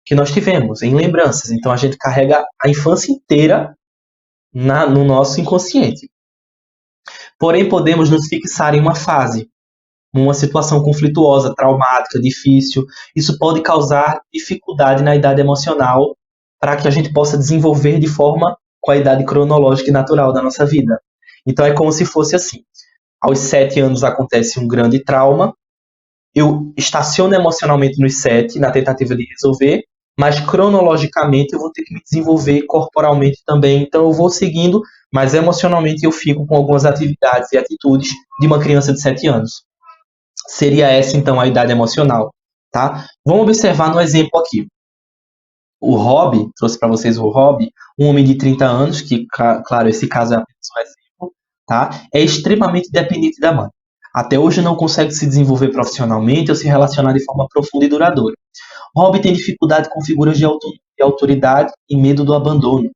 que nós tivemos, em lembranças. Então, a gente carrega a infância inteira no nosso inconsciente. Porém, podemos nos fixar em uma fase, uma situação conflituosa, traumática, difícil. Isso pode causar dificuldade na idade emocional para que a gente possa desenvolver de forma com a idade cronológica e natural da nossa vida. Então, é como se fosse assim. Aos 7 anos acontece um grande trauma, eu estaciono emocionalmente nos 7, na tentativa de resolver, mas cronologicamente eu vou ter que me desenvolver corporalmente também, então eu vou seguindo, mas emocionalmente eu fico com algumas atividades e atitudes de uma criança de 7 anos. Seria essa, então, a idade emocional, tá? Vamos observar no exemplo aqui. O Rob, trouxe para vocês o Rob, um homem de 30 anos, que, claro, esse caso é apenas um exemplo, tá? É extremamente dependente da mãe. Até hoje não consegue se desenvolver profissionalmente ou se relacionar de forma profunda e duradoura. Rob tem dificuldade com figuras de autoridade e medo do abandono.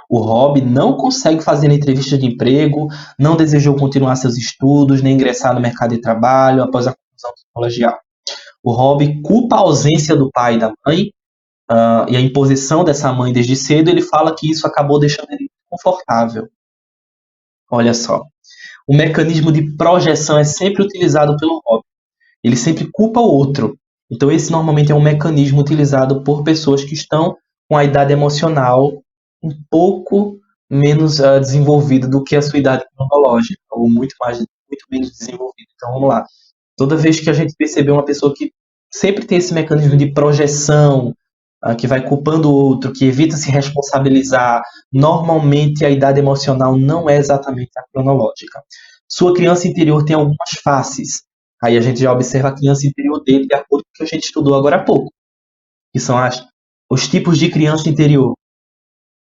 O Rob não consegue fazer entrevista de emprego, não desejou continuar seus estudos, nem ingressar no mercado de trabalho após a conclusão do colegial. O Rob culpa a ausência do pai e da mãe e a imposição dessa mãe desde cedo. Ele fala que isso acabou deixando ele confortável. Olha só. O mecanismo de projeção é sempre utilizado pelo Rob. Ele sempre culpa o outro. Então, esse normalmente é um mecanismo utilizado por pessoas que estão com a idade emocional um pouco menos desenvolvida do que a sua idade cronológica, ou muito menos desenvolvida. Então, vamos lá. Toda vez que a gente perceber uma pessoa que sempre tem esse mecanismo de projeção, que vai culpando o outro, que evita se responsabilizar, normalmente a idade emocional não é exatamente a cronológica. Sua criança interior tem algumas faces. Aí a gente já observa a criança interior dele de acordo com o que a gente estudou agora há pouco, que são os tipos de criança interior.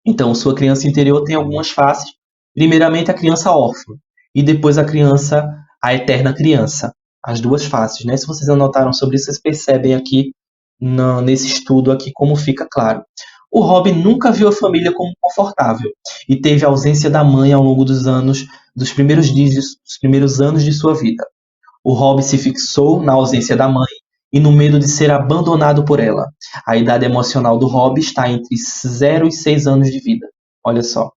Então, sua criança interior tem algumas faces. Primeiramente, a criança órfã, e depois a eterna criança. As duas faces, né? Se vocês anotaram sobre isso, vocês percebem aqui nesse estudo aqui como fica claro. O Rob nunca viu a família como confortável e teve a ausência da mãe ao longo dos primeiros anos de sua vida. O Rob se fixou na ausência da mãe e no medo de ser abandonado por ela. A idade emocional do Rob está entre 0 e 6 anos de vida. Olha só.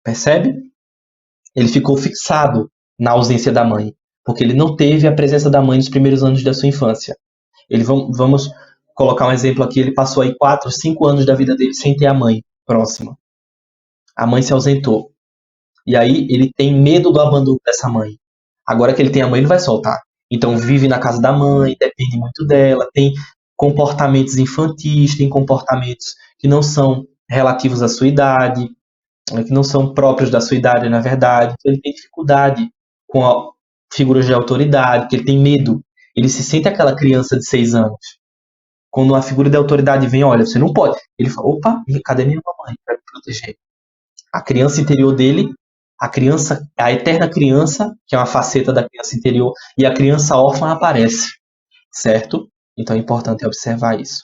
Percebe? Ele ficou fixado na ausência da mãe, porque ele não teve a presença da mãe nos primeiros anos da sua infância. Vamos colocar um exemplo aqui, ele passou aí 4, 5 anos da vida dele sem ter a mãe próxima. A mãe se ausentou. E aí ele tem medo do abandono dessa mãe. Agora que ele tem a mãe, ele vai soltar. Então vive na casa da mãe, depende muito dela, tem comportamentos infantis, tem comportamentos que não são relativos à sua idade, que não são próprios da sua idade, na verdade. Então ele tem dificuldade com figuras de autoridade, porque ele tem medo. Ele se sente aquela criança de 6 anos. Quando uma figura de autoridade vem, olha, você não pode. Ele fala, opa, cadê minha mamãe para me proteger? A criança interior dele, a eterna criança, que é uma faceta da criança interior, e a criança órfã aparece, certo? Então é importante observar isso.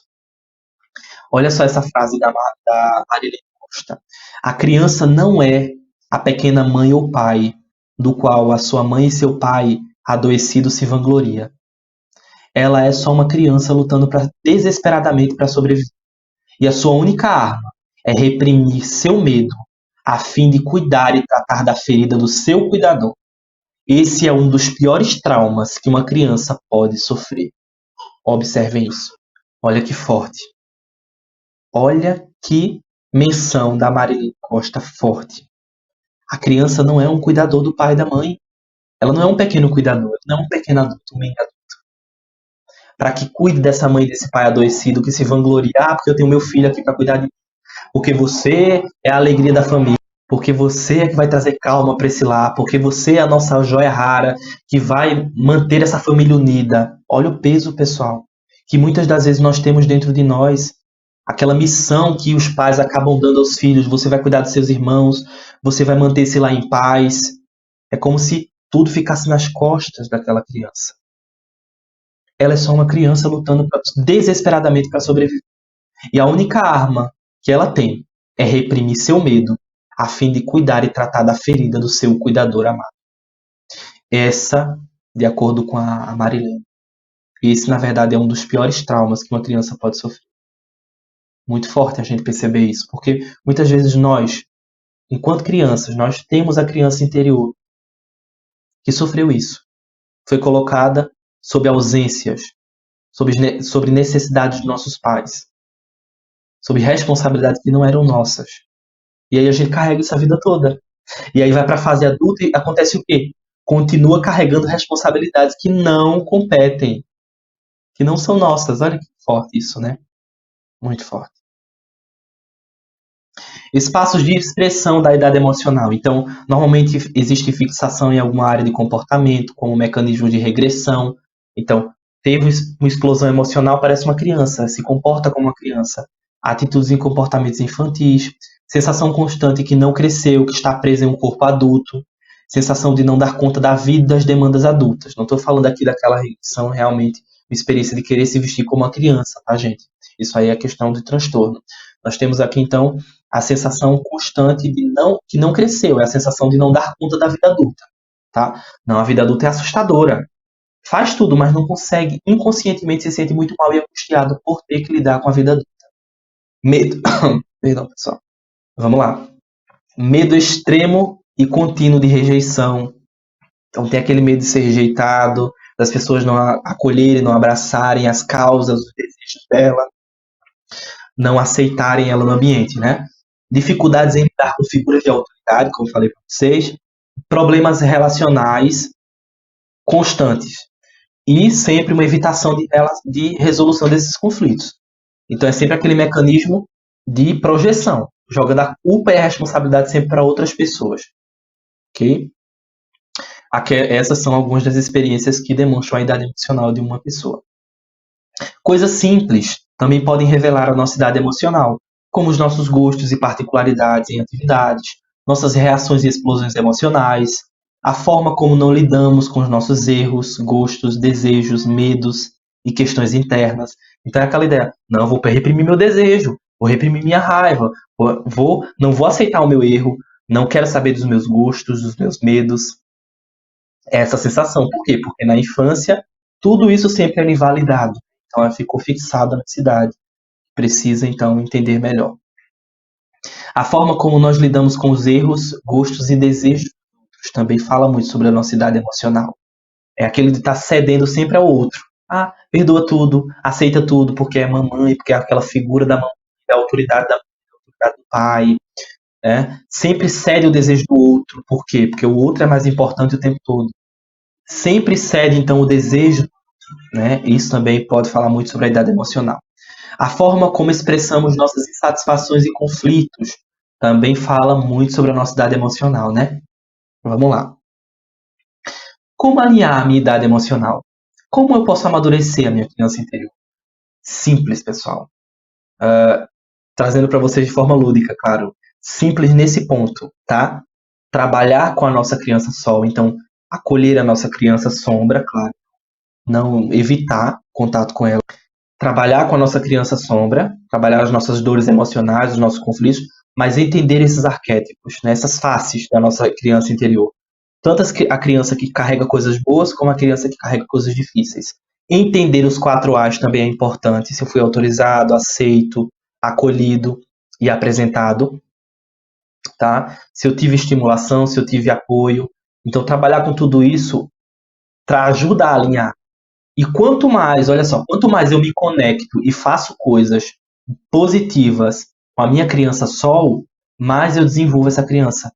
Olha só essa frase da Marília Costa. A criança não é a pequena mãe ou pai, do qual a sua mãe e seu pai, adoecido, se vangloria. Ela é só uma criança lutando desesperadamente para sobreviver. E a sua única arma é reprimir seu medo, a fim de cuidar e tratar da ferida do seu cuidador. Esse é um dos piores traumas que uma criança pode sofrer. Observem isso. Olha que forte. Olha que menção da Marília Costa forte. A criança não é um cuidador do pai e da mãe. Ela não é um pequeno cuidador, não é um pequeno adulto, um mini adulto. Para que cuide dessa mãe e desse pai adoecido que se vangloria, porque eu tenho meu filho aqui para cuidar de mim. Porque você é a alegria da família. Porque você é que vai trazer calma para esse lar. Porque você é a nossa joia rara que vai manter essa família unida. Olha o peso, pessoal, que muitas das vezes nós temos dentro de nós. Aquela missão que os pais acabam dando aos filhos. Você vai cuidar dos seus irmãos. Você vai manter esse lar em paz. É como se tudo ficasse nas costas daquela criança. Ela é só uma criança lutando desesperadamente para sobreviver. E a única arma que ela tem é reprimir seu medo, a fim de cuidar e tratar da ferida do seu cuidador amado. Essa, de acordo com a Marilene, esse, na verdade, é um dos piores traumas que uma criança pode sofrer. Muito forte a gente perceber isso, porque muitas vezes nós, enquanto crianças, nós temos a criança interior que sofreu isso. Foi colocada sob ausências, sobre necessidades de nossos pais, sobre responsabilidades que não eram nossas. E aí a gente carrega isso a vida toda. E aí vai para a fase adulta e acontece o quê? Continua carregando responsabilidades que não competem, que não são nossas. Olha que forte isso, né? Muito forte. Espaços de expressão da idade emocional. Então, normalmente existe fixação em alguma área de comportamento, como mecanismo de regressão. Então, teve uma explosão emocional, parece uma criança, se comporta como uma criança. Atitudes e comportamentos infantis, sensação constante que não cresceu, que está presa em um corpo adulto, sensação de não dar conta da vida e das demandas adultas. Não estou falando aqui daquela regressão realmente, uma experiência de querer se vestir como uma criança, tá, gente? Isso aí é questão de transtorno. Nós temos aqui, então, a sensação constante que não cresceu, é a sensação de não dar conta da vida adulta, tá? Não, a vida adulta é assustadora. Faz tudo, mas não consegue, inconscientemente se sente muito mal e angustiado por ter que lidar com a vida adulta. Medo. Perdão, pessoal. Vamos lá. Medo extremo e contínuo de rejeição. Então tem aquele medo de ser rejeitado, das pessoas não acolherem, não abraçarem as causas, os desejos dela, não aceitarem ela no ambiente, né? Dificuldades em lidar com figuras de autoridade, como eu falei para vocês, problemas relacionais constantes e sempre uma evitação de resolução desses conflitos. Então é sempre aquele mecanismo de projeção, jogando a culpa e a responsabilidade sempre para outras pessoas. Ok? Essas são algumas das experiências que demonstram a idade emocional de uma pessoa. Coisas simples também podem revelar a nossa idade emocional, como os nossos gostos e particularidades em atividades, nossas reações e explosões emocionais, a forma como não lidamos com os nossos erros, gostos, desejos, medos e questões internas. Então é aquela ideia, não, vou reprimir meu desejo, vou reprimir minha raiva, não vou aceitar o meu erro, não quero saber dos meus gostos, dos meus medos. Essa sensação, por quê? Porque na infância tudo isso sempre era invalidado. Então ela ficou fixada na cidade. Precisa então entender melhor. A forma como nós lidamos com os erros, gostos e desejos também fala muito sobre a nossa idade emocional. É aquele de estar cedendo sempre ao outro. Ah, perdoa tudo, aceita tudo, porque é mamãe, porque é aquela figura da mamãe, da autoridade da mãe, da autoridade do pai. Sempre cede o desejo do outro. Por quê? Porque o outro é mais importante o tempo todo. Sempre cede, então, o desejo, né? Isso também pode falar muito sobre a idade emocional. A forma como expressamos nossas insatisfações e conflitos também fala muito sobre a nossa idade emocional, né? Vamos lá. Como alinhar a minha idade emocional? Como eu posso amadurecer a minha criança interior? Simples, pessoal. Trazendo para vocês de forma lúdica, claro. Simples nesse ponto, tá? Trabalhar com a nossa criança sol, então acolher a nossa criança sombra, claro. Não evitar contato com ela. Trabalhar com a nossa criança sombra, trabalhar as nossas dores emocionais, os nossos conflitos, mas entender esses arquétipos, né? Essas faces da nossa criança interior. Tanto a criança que carrega coisas boas, como a criança que carrega coisas difíceis. Entender os 4 A's também é importante. Se eu fui autorizado, aceito, acolhido e apresentado, tá? Se eu tive estimulação, se eu tive apoio. Então, trabalhar com tudo isso ajuda a alinhar. E quanto mais, olha só, quanto mais eu me conecto e faço coisas positivas com a minha criança sol, mais eu desenvolvo essa criança.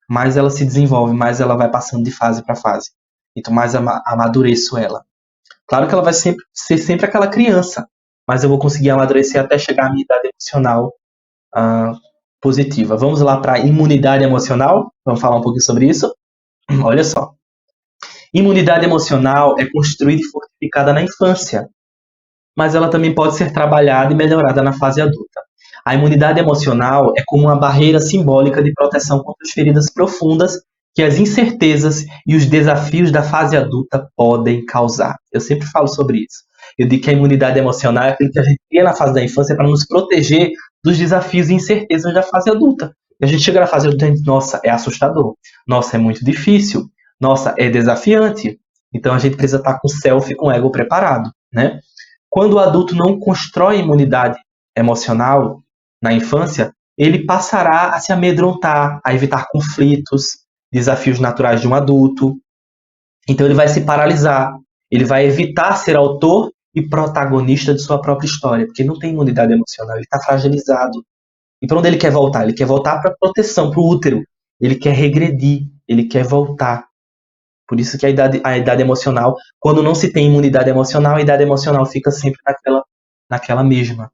Mais ela se desenvolve, mais ela vai passando de fase para fase. Então, mais amadureço ela. Claro que ela vai ser sempre aquela criança, mas eu vou conseguir amadurecer até chegar à minha idade emocional positiva. Vamos lá para a imunidade emocional? Vamos falar um pouquinho sobre isso? Olha só. Imunidade emocional é construída e fortificada na infância, mas ela também pode ser trabalhada e melhorada na fase adulta. A imunidade emocional é como uma barreira simbólica de proteção contra as feridas profundas que as incertezas e os desafios da fase adulta podem causar. Eu sempre falo sobre isso. Eu digo que a imunidade emocional é aquilo que a gente cria na fase da infância para nos proteger dos desafios e incertezas da fase adulta. E a gente chega na fase adulta e diz, nossa, é assustador. Nossa, é muito difícil. Nossa, é desafiante. Então a gente precisa estar com o self e com o ego preparado, né? Quando o adulto não constrói imunidade emocional na infância, ele passará a se amedrontar, a evitar conflitos, desafios naturais de um adulto. Então ele vai se paralisar, ele vai evitar ser autor e protagonista de sua própria história, porque não tem imunidade emocional, ele está fragilizado. E para onde ele quer voltar? Ele quer voltar para a proteção, para o útero. Ele quer regredir, ele quer voltar. Por isso que a idade emocional, quando não se tem imunidade emocional, a idade emocional fica sempre naquela mesma,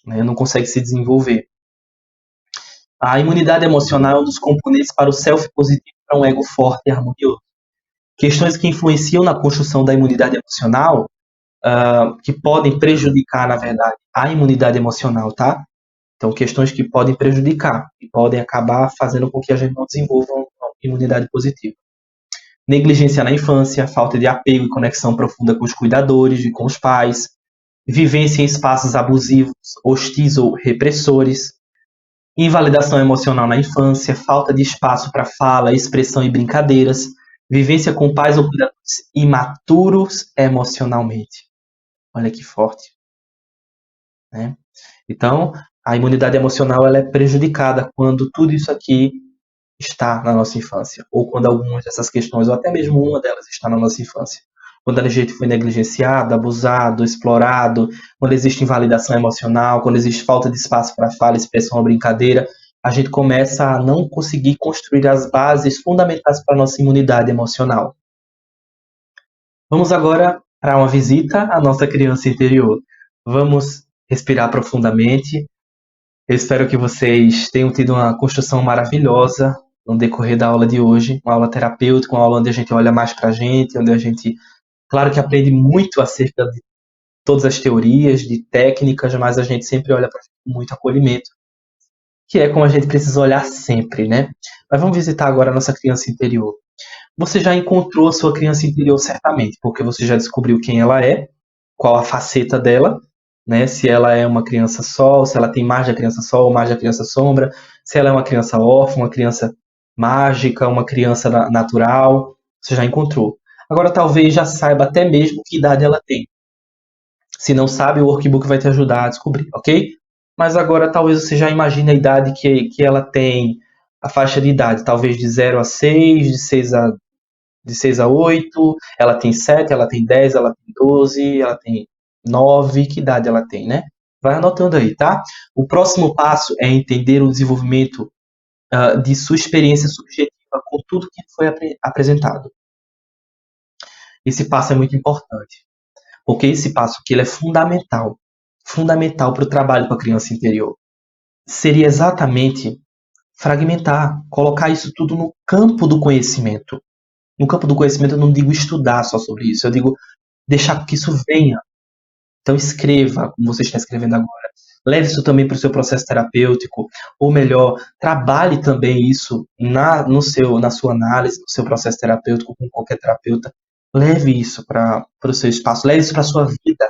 né? Não consegue se desenvolver. A imunidade emocional é um dos componentes para o self positivo, para um ego forte e harmonioso. Questões que influenciam na construção da imunidade emocional, que podem prejudicar, na verdade, a imunidade emocional, tá? Então, questões que podem prejudicar e podem acabar fazendo com que a gente não desenvolva uma imunidade positiva. Negligência na infância, falta de apego e conexão profunda com os cuidadores e com os pais, vivência em espaços abusivos, hostis ou repressores, invalidação emocional na infância, falta de espaço para fala, expressão e brincadeiras, vivência com pais ou cuidadores imaturos emocionalmente. Olha que forte, né? Então, a imunidade emocional ela é prejudicada quando tudo isso aqui está na nossa infância, ou quando algumas dessas questões, ou até mesmo uma delas está na nossa infância. Quando a gente foi negligenciado, abusado, explorado, quando existe invalidação emocional, quando existe falta de espaço para fala, expressão ou brincadeira, a gente começa a não conseguir construir as bases fundamentais para a nossa imunidade emocional. Vamos agora para uma visita à nossa criança interior. Vamos respirar profundamente. Eu espero que vocês tenham tido uma construção maravilhosa no decorrer da aula de hoje, uma aula terapêutica, uma aula onde a gente olha mais para a gente, onde a gente, claro que aprende muito acerca de todas as teorias, de técnicas, mas a gente sempre olha para muito acolhimento, que é como a gente precisa olhar sempre, né? Mas vamos visitar agora a nossa criança interior. Você já encontrou a sua criança interior certamente, porque você já descobriu quem ela é, qual a faceta dela, né? Se ela é uma criança sol, se ela tem mais da criança sol, mais da criança sombra, se ela é uma criança órfã, uma criança mágica, uma criança natural, você já encontrou. Agora talvez já saiba até mesmo que idade ela tem. Se não sabe, o workbook vai te ajudar a descobrir, ok? Mas agora talvez você já imagine a idade que ela tem, a faixa de idade, talvez de 0 a 6, de 6 a de 6 a 8, ela tem 7, ela tem 10, ela tem 12, ela tem 9, que idade ela tem, né? Vai anotando aí, tá? O próximo passo é entender o desenvolvimento de sua experiência subjetiva com tudo que foi apresentado. Esse passo é muito importante, porque esse passo aqui ele é fundamental, fundamental para o trabalho com a criança interior. Seria exatamente fragmentar, colocar isso tudo no campo do conhecimento. No campo do conhecimento eu não digo estudar só sobre isso, eu digo deixar que isso venha. Então escreva, como você está escrevendo agora. Leve isso também para o seu processo terapêutico, ou melhor, trabalhe também isso na sua análise, no seu processo terapêutico com qualquer terapeuta. Leve isso para o seu espaço, leve isso para a sua vida.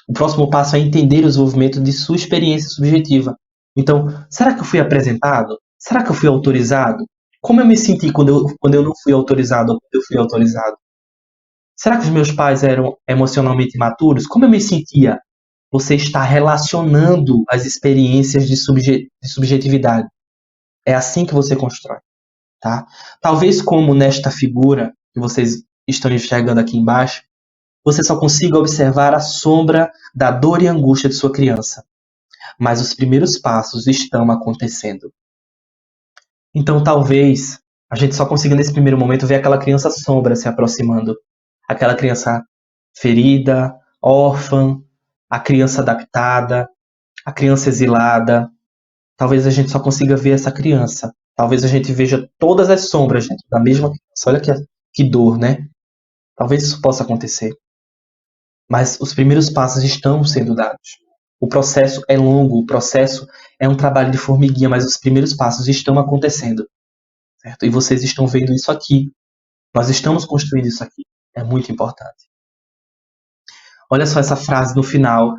O próximo passo é entender o desenvolvimento de sua experiência subjetiva. Então, será que eu fui apresentado? Será que eu fui autorizado? Como eu me senti quando eu não fui autorizado ou quando eu fui autorizado? Será que os meus pais eram emocionalmente imaturos? Como eu me sentia? Você está relacionando as experiências de subjetividade. É assim que você constrói, tá? Talvez como nesta figura que vocês estão enxergando aqui embaixo, você só consiga observar a sombra da dor e angústia de sua criança. Mas os primeiros passos estão acontecendo. Então talvez a gente só consiga nesse primeiro momento ver aquela criança sombra se aproximando. Aquela criança ferida, órfã, a criança adaptada, a criança exilada. Talvez a gente só consiga ver essa criança. Talvez a gente veja todas as sombras dentro da mesma criança. Olha que dor, né? Talvez isso possa acontecer. Mas os primeiros passos estão sendo dados. O processo é longo, o processo é um trabalho de formiguinha, mas os primeiros passos estão acontecendo. Certo? E vocês estão vendo isso aqui. Nós estamos construindo isso aqui. É muito importante. Olha só essa frase no final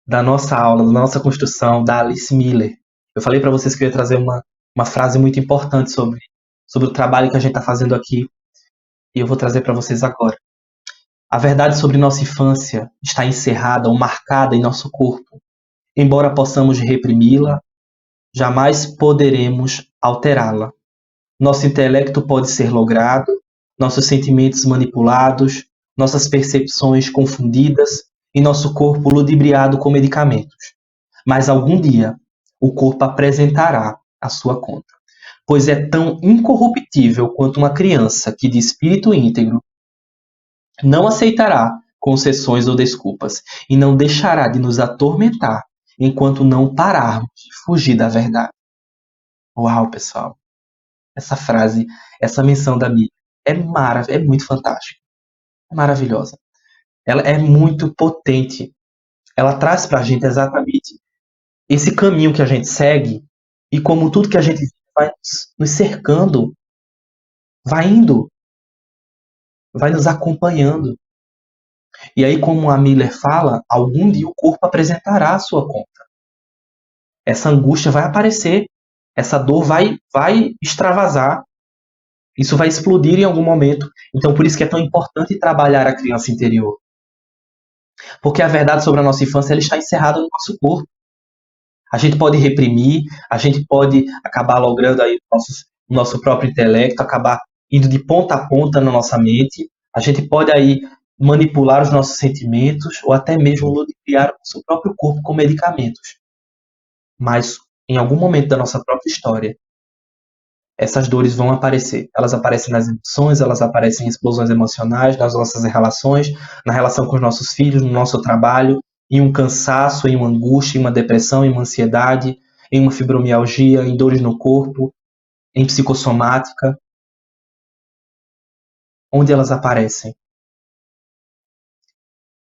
da nossa aula, da nossa construção, da Alice Miller. Eu falei para vocês que eu ia trazer uma frase muito importante sobre o trabalho que a gente está fazendo aqui. E eu vou trazer para vocês agora. A verdade sobre nossa infância está encerrada ou marcada em nosso corpo. Embora possamos reprimi-la, jamais poderemos alterá-la. Nosso intelecto pode ser logrado, nossos sentimentos manipulados, nossas percepções confundidas e nosso corpo ludibriado com medicamentos. Mas algum dia o corpo apresentará a sua conta, pois é tão incorruptível quanto uma criança que de espírito íntegro não aceitará concessões ou desculpas e não deixará de nos atormentar enquanto não pararmos de fugir da verdade. Uau, pessoal! Essa frase, essa menção da Miriam é muito fantástica, é maravilhosa. Ela é muito potente. Ela traz para a gente exatamente esse caminho que a gente segue e como tudo que a gente vai nos cercando, vai indo, vai nos acompanhando. E aí, como a Miller fala, algum dia o corpo apresentará a sua conta. Essa angústia vai aparecer, essa dor vai extravasar, isso vai explodir em algum momento. Então, por isso que é tão importante trabalhar a criança interior. Porque a verdade sobre a nossa infância ela está encerrada no nosso corpo. A gente pode reprimir, a gente pode acabar logrando aí o nosso próprio intelecto, acabar indo de ponta a ponta na nossa mente. A gente pode aí manipular os nossos sentimentos ou até mesmo ludibriar o nosso próprio corpo com medicamentos. Mas em algum momento da nossa própria história, essas dores vão aparecer. Elas aparecem nas emoções, elas aparecem em explosões emocionais, nas nossas relações, na relação com os nossos filhos, no nosso trabalho, em um cansaço, em uma angústia, em uma depressão, em uma ansiedade, em uma fibromialgia, em dores no corpo, em psicossomática. Onde elas aparecem?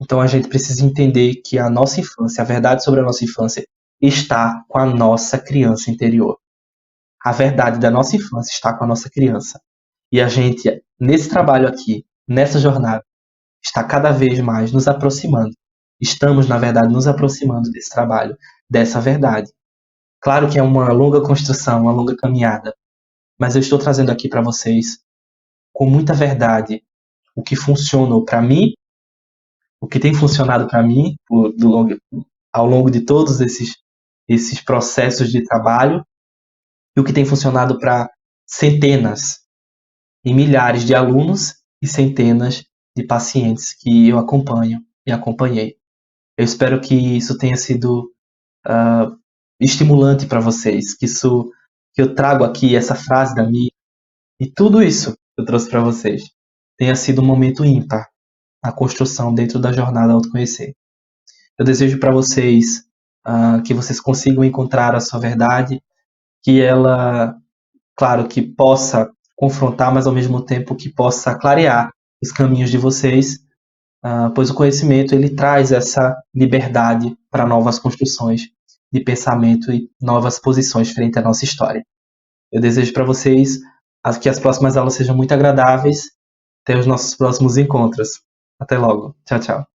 Então a gente precisa entender que a nossa infância, a verdade sobre a nossa infância, está com a nossa criança interior. A verdade da nossa infância está com a nossa criança. E a gente, nesse trabalho aqui, nessa jornada, está cada vez mais nos aproximando. Estamos, na verdade, nos aproximando desse trabalho, dessa verdade. Claro que é uma longa construção, uma longa caminhada, mas eu estou trazendo aqui para vocês, com muita verdade, o que funcionou para mim, o que tem funcionado para mim ao longo de todos esses processos de trabalho, e o que tem funcionado para centenas, em milhares de alunos e centenas de pacientes que eu acompanho e acompanhei. Eu espero que isso tenha sido estimulante para vocês, que eu trago aqui essa frase da minha e tudo isso que eu trouxe para vocês tenha sido um momento ímpar na construção dentro da jornada autoconhecer. Eu desejo para vocês que vocês consigam encontrar a sua verdade, que ela, claro, que possa confrontar, mas ao mesmo tempo que possa clarear os caminhos de vocês, pois o conhecimento ele traz essa liberdade para novas construções de pensamento e novas posições frente à nossa história. Eu desejo para vocês que as próximas aulas sejam muito agradáveis. Até os nossos próximos encontros. Até logo. Tchau, tchau.